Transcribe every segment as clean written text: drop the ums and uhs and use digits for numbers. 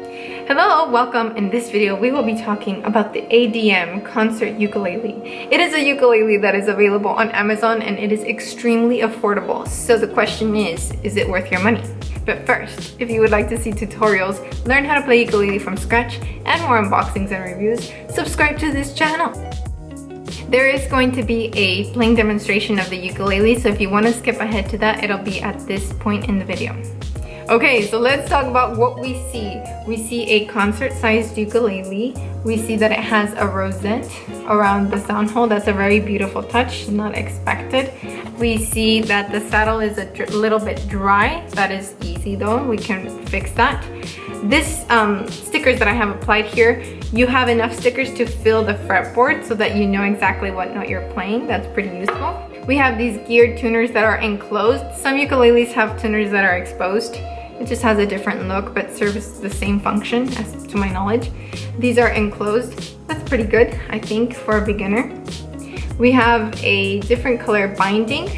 Hello, welcome. In this video, we will be talking about the ADM concert ukulele. It is a ukulele that is available on Amazon and it is extremely affordable. So the question is it worth your money? But first, if you would like to see tutorials, learn how to play ukulele from scratch, and more unboxings and reviews, subscribe to this channel. There is going to be a playing demonstration of the ukulele, so if you want to skip ahead to that, it'll be at this point in the video. Okay, so let's talk about what we see. We see a concert-sized ukulele. We see that it has a rosette around the sound hole. That's a very beautiful touch, not expected. We see that the saddle is a little bit dry. That is easy though, we can fix that. This stickers that I have applied here, you have enough stickers to fill the fretboard so that you know exactly what note you're playing. That's pretty useful. We have these geared tuners that are enclosed. Some ukuleles have tuners that are exposed. It just has a different look but serves the same function as to my knowledge. These are enclosed. That's pretty good, I think, for a beginner. We have a different color binding.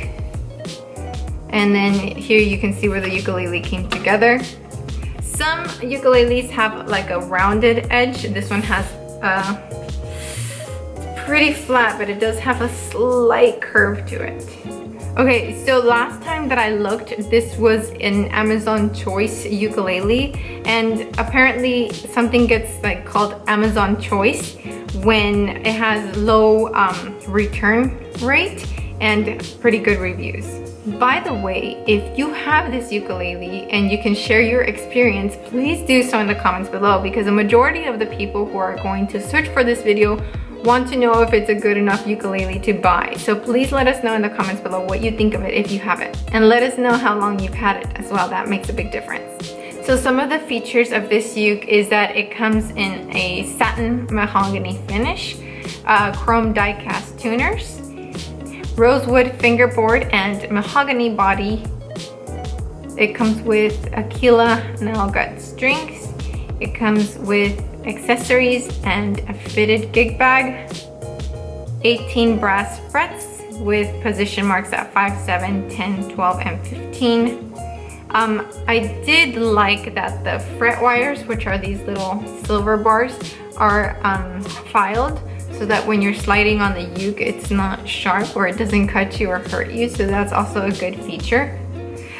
And then here you can see where the ukulele came together. Some ukuleles have like a rounded edge. This one has pretty flat, but it does have a slight curve to it. Okay, so last time that I looked, this was an Amazon Choice ukulele, and apparently something gets like called Amazon Choice when it has low return rate and pretty good reviews. By the way, if you have this ukulele and you can share your experience, please do so in the comments below, because a majority of the people who are going to search for this video want to know if it's a good enough ukulele to buy. So please let us know in the comments below what you think of it if you have it. And let us know how long you've had it as well. That makes a big difference. So some of the features of this uke is that it comes in a satin mahogany finish, chrome die-cast tuners, rosewood fingerboard, and mahogany body. It comes with Aquila nail gut strings. It comes with accessories and a fitted gig bag, 18 brass frets with position marks at 5, 7, 10, 12, and 15. I did like that the fret wires, which are these little silver bars, are filed so that when you're sliding on the uke, it's not sharp or it doesn't cut you or hurt you. So that's also a good feature.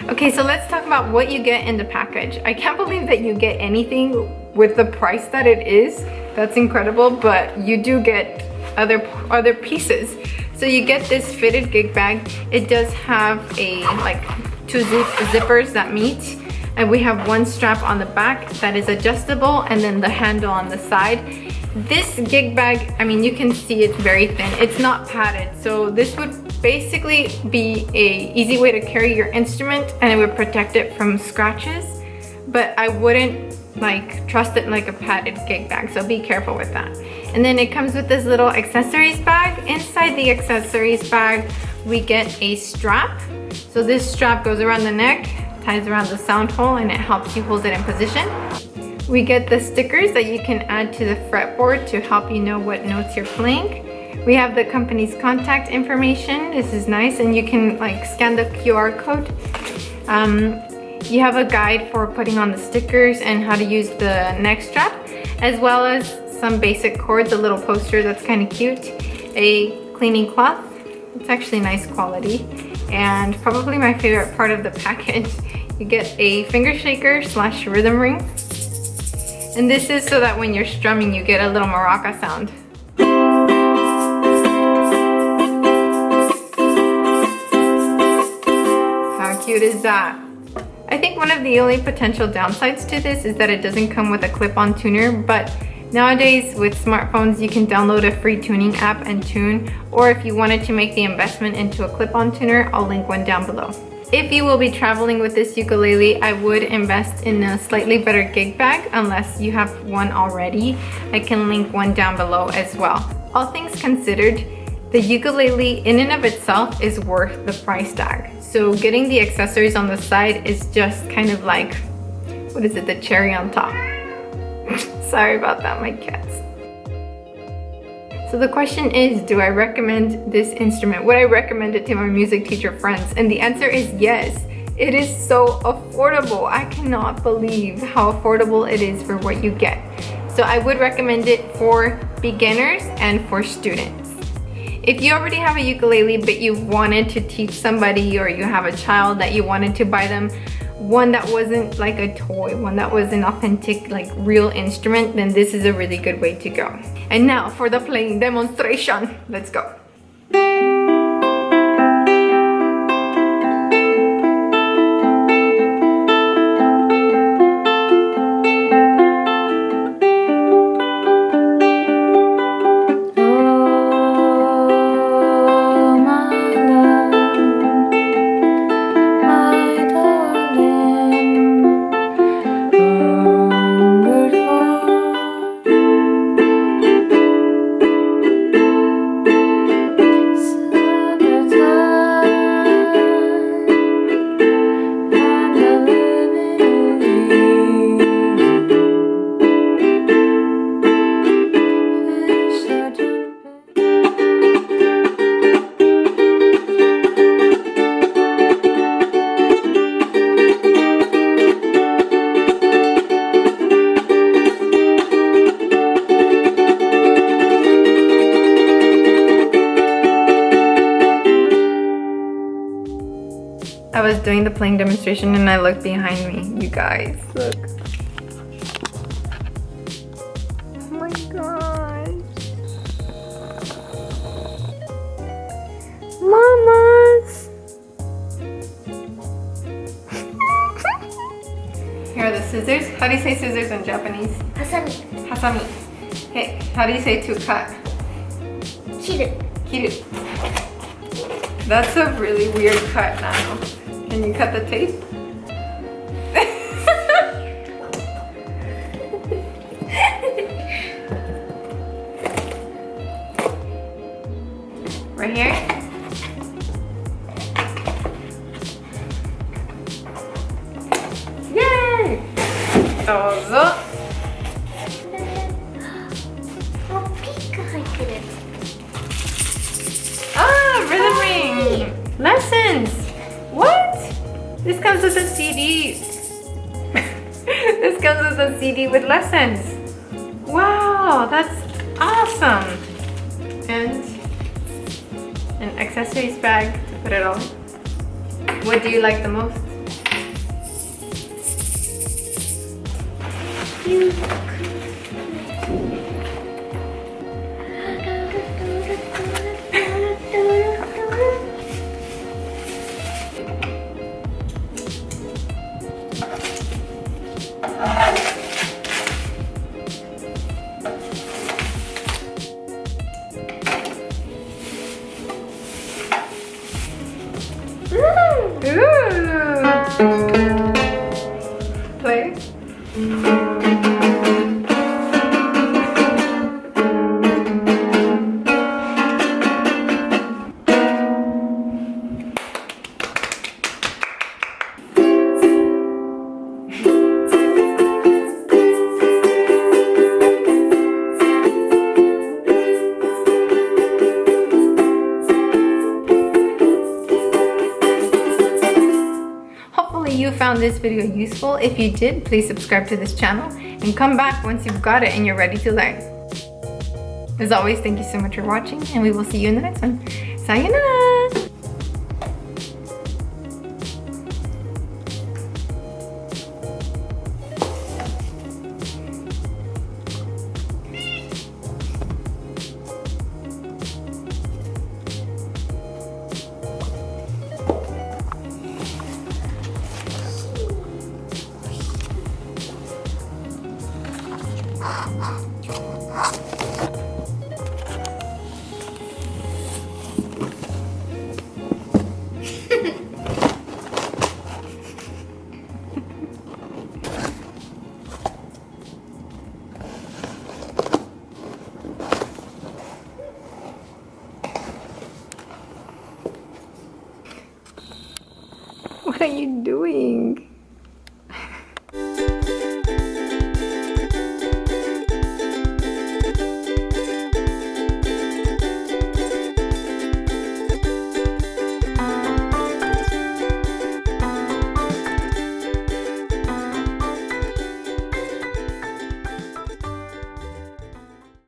Okay, so let's talk about what you get in the package. I can't believe that you get anything with the price that it is. That's incredible, but you do get other pieces. So you get this fitted gig bag. It does have a like two zippers that meet, and we have one strap on the back that is adjustable, and then the handle on the side. This gig bag, I mean, you can see it's very thin. It's not padded, so this would basically be a easy way to carry your instrument, and it would protect it from scratches, but I wouldn't like trust it like a padded gig bag, so be careful with that. And then it comes with this little accessories bag. Inside the accessories bag we get a strap. So this strap goes around the neck, ties around the sound hole, and it helps you hold it in position. We get the stickers that you can add to the fretboard to help you know what notes you're playing. We have the company's contact information. This is nice, and you can like scan the QR code. You have a guide for putting on the stickers and how to use the neck strap, as well as some basic cords, a little poster that's kind of cute, a cleaning cloth. It's actually nice quality, and probably my favorite part of the package, you get a finger shaker / rhythm ring. And this is so that when you're strumming, you get a little maraca sound. How cute is that? I think one of the only potential downsides to this is that it doesn't come with a clip-on tuner, but nowadays with smartphones you can download a free tuning app and tune, or if you wanted to make the investment into a clip-on tuner, I'll link one down below. If you will be traveling with this ukulele, I would invest in a slightly better gig bag unless you have one already. I can link one down below as well. All things considered, the ukulele in and of itself is worth the price tag. So getting the accessories on the side is just kind of like, what is it, the cherry on top. Sorry about that, my cats. So the question is, do I recommend this instrument? Would I recommend it to my music teacher friends? And the answer is yes. It is so affordable. I cannot believe how affordable it is for what you get. So I would recommend it for beginners and for students. If you already have a ukulele but you wanted to teach somebody, or you have a child that you wanted to buy them one that wasn't like a toy, one that was an authentic, like real instrument, then this is a really good way to go. And now for the playing demonstration. Let's go. I was doing the playing demonstration and I looked behind me. You guys, look. Oh my gosh. Mamas! Here are the scissors. How do you say scissors in Japanese? Hasami. Hasami. Okay, how do you say to cut? Kiru. Kiru. That's a really weird cut now. Can you cut the tape? Right here? Yay! Dozo! Ah, rhythm ring! Lessons! What? This comes with a CD. This comes with a CD with lessons. Wow, that's awesome. And an accessories bag to put it on. What do you like the most? Play. You found this video useful. If you did, please subscribe to this channel and come back once you've got it and you're ready to learn. As always, thank you so much for watching, and we will see you in the next one. Sayonara! What are you doing?